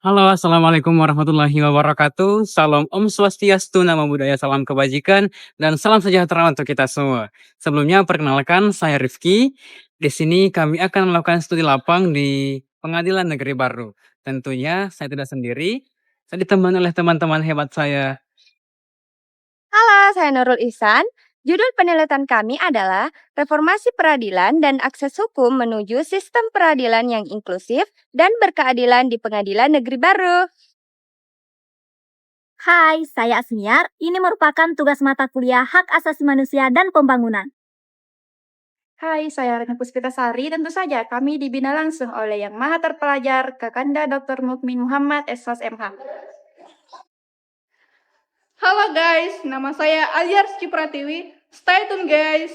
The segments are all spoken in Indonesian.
Halo, assalamualaikum warahmatullahi wabarakatuh. Salam Om Swastiastu, Namo Buddhaya, salam kebajikan, dan salam sejahtera untuk kita semua. Sebelumnya, perkenalkan saya Rifki. Di sini kami akan melakukan studi lapang di Pengadilan Negeri Baru. Tentunya saya tidak sendiri, saya ditemani oleh teman-teman hebat saya. Halo, saya Nurul Ihsan. Judul penelitian kami adalah Reformasi Peradilan dan Akses Hukum menuju Sistem Peradilan yang Inklusif dan Berkeadilan di Pengadilan Negeri Baru. Hai, saya Asmiar. Ini merupakan tugas mata kuliah Hak Asasi Manusia dan Pembangunan. Hai, saya Rena Puspitasari. Tentu saja kami dibina langsung oleh Yang Maha Terpelajar, Kakanda Dr. Mukmin Muhammad SOS MH. Halo guys, nama saya Aliar Cipratiwi. Stay tune guys.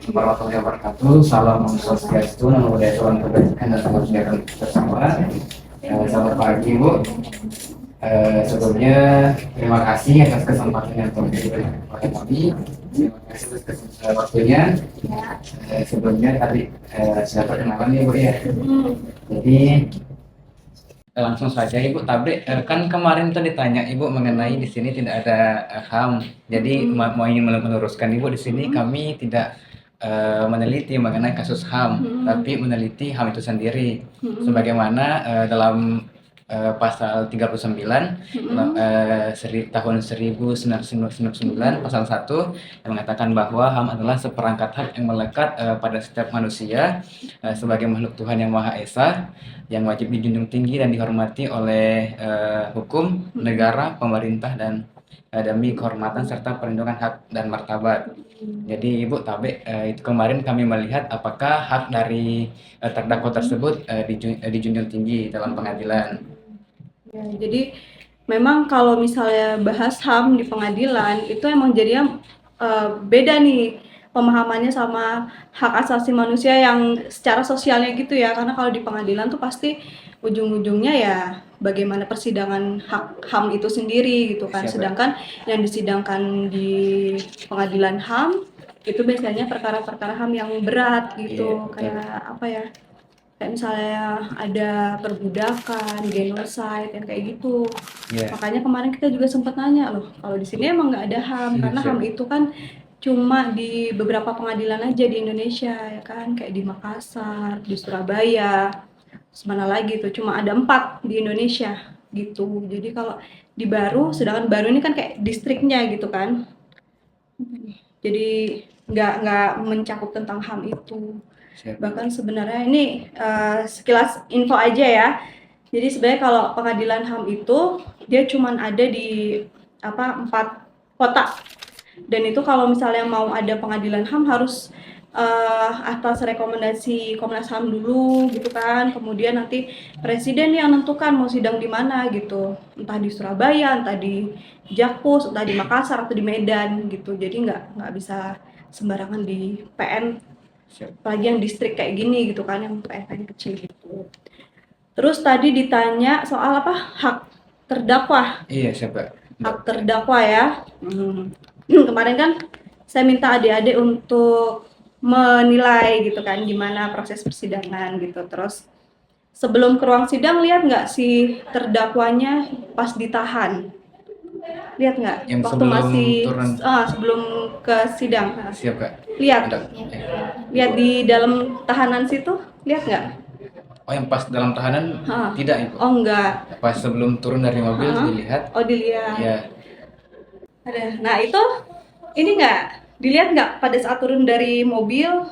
Assalamualaikum warahmatullahi wabarakatuh. Salam Om Swastiastu, Namo Buddhaya, salam kebajikan, dan salam sejahtera untuk kita semua. Selamat pagi, Bu. Sebelumnya terima kasih atas kesempatan yang telah diberikan kepada kami. Terima kasih atas waktunya. Sebelumnya tadi sudah perkenalan ya, Bu ya. Jadi langsung saja Ibu Tabrik, kan kemarin tuh ditanya Ibu mengenai di sini tidak ada HAM. Jadi mau ingin meluruskan Ibu, di sini kami tidak meneliti mengenai kasus HAM, tapi meneliti HAM itu sendiri. Sebagaimana dalam pasal 39 tahun 1999 pasal 1 yang mengatakan bahwa HAM adalah seperangkat hak yang melekat pada setiap manusia sebagai makhluk Tuhan yang Maha Esa, yang wajib dijunjung tinggi dan dihormati oleh hukum, negara, pemerintah, dan demi kehormatan serta perlindungan hak dan martabat. Jadi Ibu Tabe, itu kemarin kami melihat apakah hak dari terdakwa tersebut dijunjung tinggi dalam pengadilan. Ya, jadi memang kalau misalnya bahas HAM di pengadilan itu emang jadinya beda nih pemahamannya sama hak asasi manusia yang secara sosialnya gitu ya, karena kalau di pengadilan tuh pasti ujung-ujungnya ya bagaimana persidangan hak HAM itu sendiri gitu kan. Siapa? Sedangkan yang disidangkan di pengadilan HAM itu biasanya perkara-perkara HAM yang berat gitu. Iya, betul. Kayak apa ya, kayak misalnya ada perbudakan, genocide yang kayak gitu. Iya. Makanya kemarin kita juga sempat nanya loh, kalau di sini emang nggak ada HAM, karena HAM itu kan cuma di beberapa pengadilan aja di Indonesia ya kan, kayak di Makassar, di Surabaya, terus mana lagi tuh, cuma ada 4 di Indonesia gitu. Jadi kalau di Baru, sedangkan Baru ini kan kayak distriknya gitu kan, jadi nggak mencakup tentang HAM itu. Siap. Bahkan sebenarnya ini sekilas info aja ya. Jadi sebenarnya kalau pengadilan HAM itu dia cuman ada di 4 kota. Dan itu kalau misalnya mau ada pengadilan HAM harus atas rekomendasi Komnas HAM dulu gitu kan. Kemudian nanti presiden yang nentukan mau sidang di mana gitu. Entah di Surabaya, entah di Jakpus, entah di Makassar atau di Medan gitu. Jadi nggak bisa sembarangan di PN, apalagi yang distrik kayak gini gitu kan, yang PN kecil gitu. Terus tadi ditanya soal apa, hak terdakwa. Iya, siapa? Hak terdakwa ya. Kemarin kan saya minta adik-adik untuk menilai gitu kan gimana proses persidangan gitu. Terus sebelum ke ruang sidang lihat nggak si terdakwanya pas ditahan? Lihat nggak? Yang Waktu sebelum masih turun. sebelum ke sidang. Nah, Siap Kak. lihat, Ada. lihat di dalam tahanan situ, lihat nggak? Oh yang pas dalam tahanan Ah. tidak Ibu. Oh enggak. Pas sebelum turun dari mobil dilihat. Oh dilihat. Ya. Ada. Nah itu ini nggak dilihat nggak pada saat turun dari mobil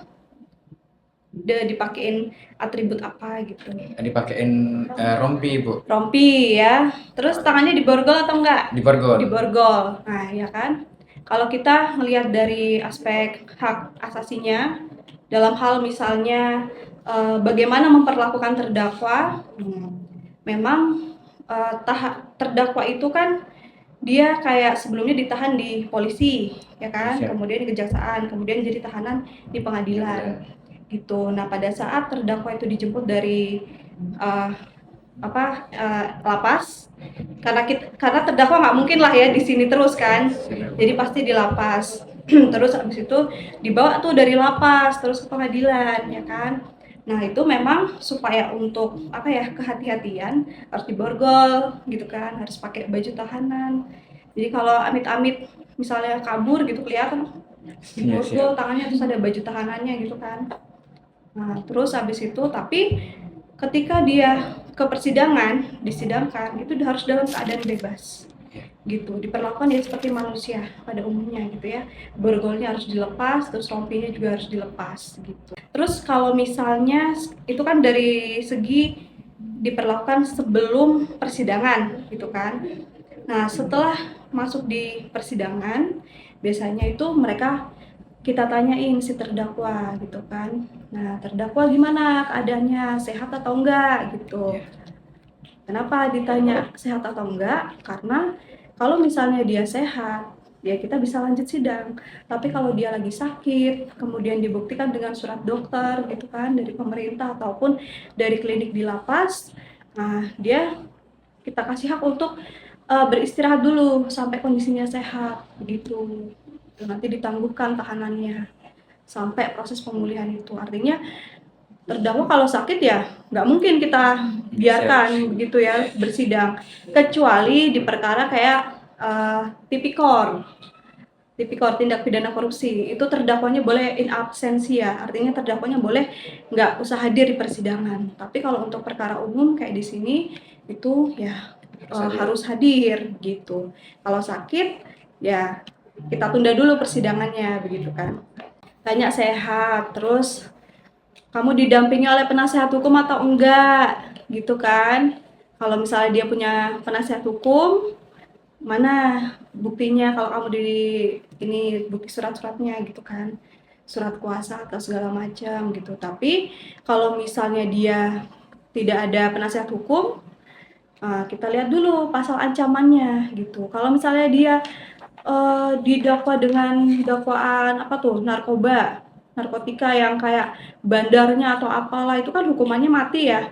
udah dipakein atribut apa gitu? Dipakein rompi Ibu. Rompi ya. Terus tangannya diborgol atau enggak? Diborgol. Diborgol. Nah ya kan. Kalau kita melihat dari aspek hak asasinya dalam hal misalnya bagaimana memperlakukan terdakwa, memang terdakwa itu kan dia kayak sebelumnya ditahan di polisi, ya kan, Siap. kemudian di kejaksaan, kemudian jadi tahanan di pengadilan, gitu. Nah pada saat terdakwa itu dijemput dari lapas, karena terdakwa nggak mungkin lah ya di sini terus kan, jadi pasti di lapas. Terus habis itu dibawa tuh dari lapas terus ke pengadilan, ya kan. Nah itu memang supaya untuk kehati-hatian harus diborgol gitu kan, harus pakai baju tahanan. Jadi kalau amit-amit misalnya kabur gitu kelihatan diborgol tangannya, terus ada baju tahanannya gitu kan. Nah terus habis itu tapi ketika dia ke persidangan, disidangkan itu harus dalam keadaan bebas gitu, diperlakukan ya seperti manusia pada umumnya gitu ya. Borgolnya harus dilepas, terus rompinya juga harus dilepas gitu. Terus kalau misalnya itu kan dari segi diperlakukan sebelum persidangan gitu kan. Nah setelah masuk di persidangan biasanya itu mereka kita tanyain si terdakwa gitu kan. Nah terdakwa gimana keadaannya, sehat atau enggak gitu. Kenapa ditanya sehat atau enggak? Karena kalau misalnya dia sehat, ya kita bisa lanjut sidang. Tapi kalau dia lagi sakit, kemudian dibuktikan dengan surat dokter gitu kan dari pemerintah ataupun dari klinik di lapas, nah dia kita kasih hak untuk beristirahat dulu sampai kondisinya sehat begitu. Nanti ditangguhkan tahanannya sampai proses pemulihan itu. Artinya terdakwa kalau sakit ya nggak mungkin kita biarkan begitu ya bersidang, kecuali di perkara kayak tipikor tindak pidana korupsi, itu terdakwanya boleh in absentia, artinya terdakwanya boleh nggak usah hadir di persidangan. Tapi kalau untuk perkara umum kayak di sini itu ya harus hadir gitu. Kalau sakit ya kita tunda dulu persidangannya begitu kan. Tanya sehat, terus kamu didampingi oleh penasehat hukum atau enggak gitu kan. Kalau misalnya dia punya penasehat hukum, mana buktinya kalau kamu ini bukti surat-suratnya gitu kan, surat kuasa atau segala macam gitu. Tapi kalau misalnya dia tidak ada penasehat hukum, kita lihat dulu pasal ancamannya gitu. Kalau misalnya dia didakwa dengan dakwaan narkotika yang kayak bandarnya atau apalah, itu kan hukumannya mati ya.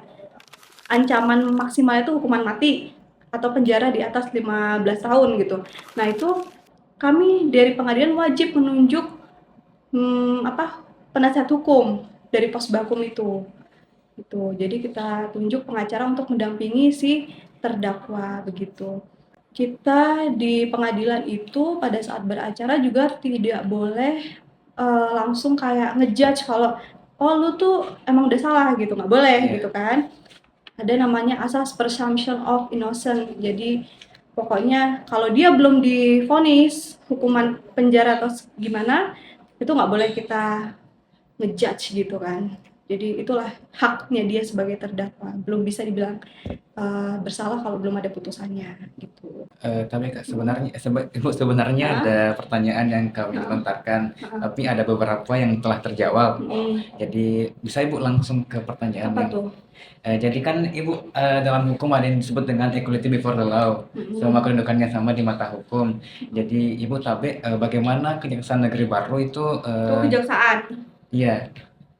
Ancaman maksimal itu hukuman mati atau penjara di atas 15 tahun gitu. Nah itu kami dari pengadilan wajib menunjuk penasihat hukum dari Posbakum itu. Gitu. Jadi kita tunjuk pengacara untuk mendampingi si terdakwa begitu. Kita di pengadilan itu pada saat beracara juga tidak boleh langsung kayak ngejudge kalau lu tuh emang udah salah gitu, nggak boleh gitu kan. Ada namanya asas presumption of innocence. Jadi pokoknya kalau dia belum divonis hukuman penjara atau gimana, itu nggak boleh kita ngejudge gitu kan. Jadi itulah haknya dia sebagai terdakwa, belum bisa dibilang bersalah kalau belum ada putusannya gitu. Tapi Kak, sebenarnya ada pertanyaan yang kami lontarkan, tapi ada beberapa yang telah terjawab. Jadi bisa Ibu langsung ke pertanyaan. Apa tuh? Jadi kan Ibu dalam hukum ada yang disebut dengan equality before the law, semua kedudukannya sama di mata hukum. Jadi Ibu tahu bagaimana Kejaksaan Negeri Baru itu? Kejaksaan. Iya.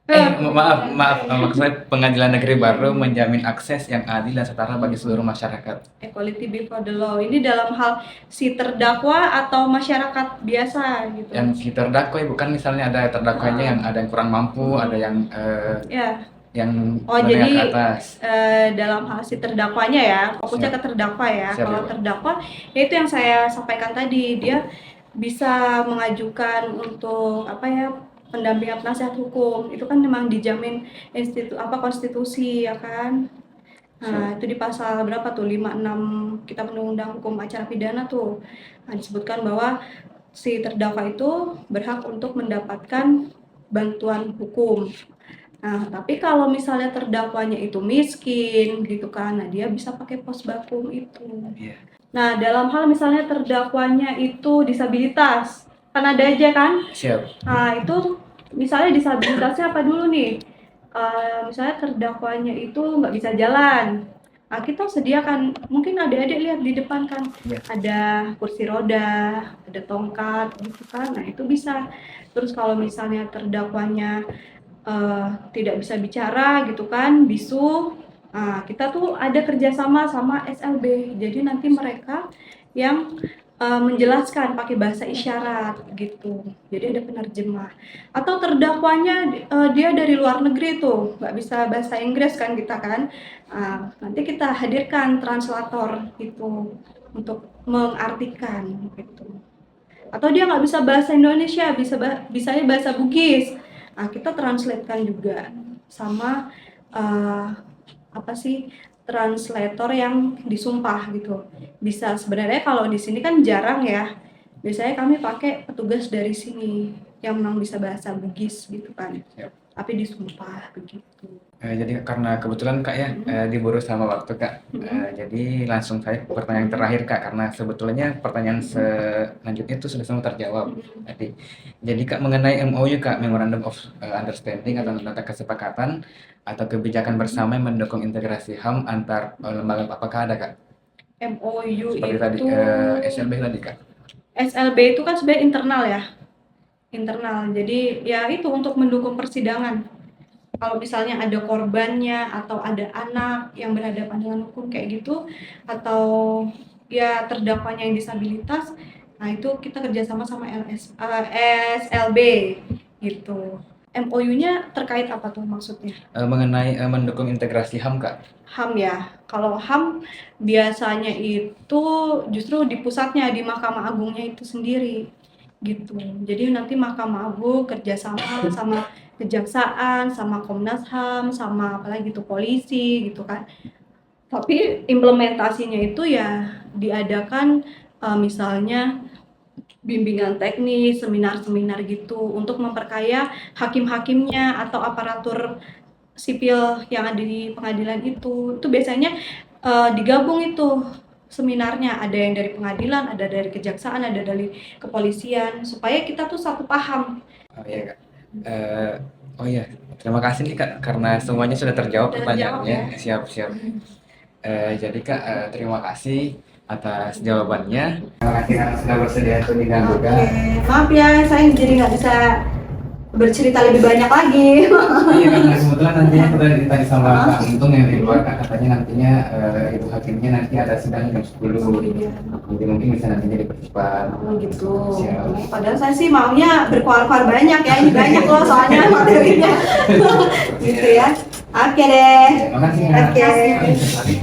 Maksudnya pengadilan negeri baru menjamin akses yang adil dan setara bagi seluruh masyarakat. Equality before the law. Ini dalam hal si terdakwa atau masyarakat biasa gitu. Yang si terdakwa bukan misalnya ada terdakwanya yang ada yang kurang mampu, ada yang Ya. yang Oh, menengah jadi ke atas. dalam hal si terdakwanya ya, fokusnya Siap. ke terdakwa ya. Siap, Kalau Ibu. terdakwa, ya itu yang saya sampaikan tadi, dia bisa mengajukan untuk pendampingan penasihat hukum. Itu kan memang dijamin konstitusi ya kan. Nah, itu di pasal berapa tuh? 56 Kitab Undang-Undang Hukum Acara Pidana tuh. Nah, disebutkan bahwa si terdakwa itu berhak untuk mendapatkan bantuan hukum. Nah, tapi kalau misalnya terdakwanya itu miskin gitu kan, nah dia bisa pakai pos bakum itu. Iya. Nah, dalam hal misalnya terdakwanya itu disabilitas, kan ada aja kan? Siap. Nah, itu misalnya disabilitasnya apa dulu nih? Misalnya terdakwanya itu nggak bisa jalan. Nah, kita sediakan, mungkin adik-adik lihat di depan kan, Iya. ada kursi roda, ada tongkat gitu kan. Nah, itu bisa. Terus kalau misalnya terdakwanya tidak bisa bicara gitu kan, bisu. Nah, kita tuh ada kerjasama sama SLB. Jadi nanti mereka yang menjelaskan pakai bahasa isyarat gitu. Jadi ada penerjemah. Atau terdakwanya dia dari luar negeri tuh, nggak bisa bahasa Inggris kan kita kan. Nah, nanti kita hadirkan translator gitu untuk mengartikan gitu. Atau dia nggak bisa bahasa Indonesia, bisanya bahasa Bugis. Nah, kita translatekan juga sama translator yang disumpah gitu. Bisa sebenarnya kalau di sini kan jarang ya. Biasanya kami pakai petugas dari sini yang memang bisa bahasa Bugis gitu kan. Yap. Tapi disumpah begitu. Jadi karena kebetulan Kak ya diburu sama waktu Kak. Jadi langsung saya ke pertanyaan terakhir Kak, karena sebetulnya pertanyaan selanjutnya itu sudah semua terjawab tadi. Jadi Kak, mengenai MOU Kak, Memorandum of Understanding atau nota kesepakatan atau kebijakan bersama yang mendukung integrasi HAM antar lembaga, apakah ada Kak? MOU Seperti tadi itu SLB tadi Kak. SLB itu kan sebenarnya internal ya. Internal. Jadi ya itu untuk mendukung persidangan. Kalau misalnya ada korbannya atau ada anak yang berhadapan dengan hukum kayak gitu, atau ya terdakwanya yang disabilitas, nah itu kita kerjasama sama SLB gitu. MOU-nya terkait apa tuh maksudnya? Mengenai mendukung integrasi HAM Kak. HAM ya. Kalau HAM biasanya itu justru di pusatnya, di Mahkamah Agungnya itu sendiri gitu. Jadi nanti Mahkamah Agung kerjasama sama Kejaksaan, sama Komnas HAM, sama apalagi itu polisi gitu kan. Tapi implementasinya itu ya diadakan misalnya bimbingan teknis, seminar-seminar gitu untuk memperkaya hakim-hakimnya atau aparatur sipil yang ada di pengadilan itu. Itu biasanya digabung itu seminarnya, ada yang dari pengadilan, ada dari kejaksaan, ada dari kepolisian, supaya kita tuh satu paham. Oh iya Kak. Oh iya, terima kasih nih Kak, karena semuanya sudah terjawab pertanyaannya. Siap. Jadi Kak, terima kasih atas jawabannya. Terima kasih karena sudah bersedia untuk diganggu Kak. Maaf ya, saya jadi nggak bisa bercerita lebih banyak lagi. Iya karena kebetulan nantinya kita ditanya sama Kak Untung yang di luar Kak, katanya nantinya ibu hakimnya nanti ada sidang jam 10. Jadi mungkin bisa nantinya dipercepat. Oh gitu. Siap. Padahal saya sih maunya berkuar-kuar banyak ya, ini banyak loh soalnya materinya. Gitu ya. Oke deh. Terima kasih Kak. Oke.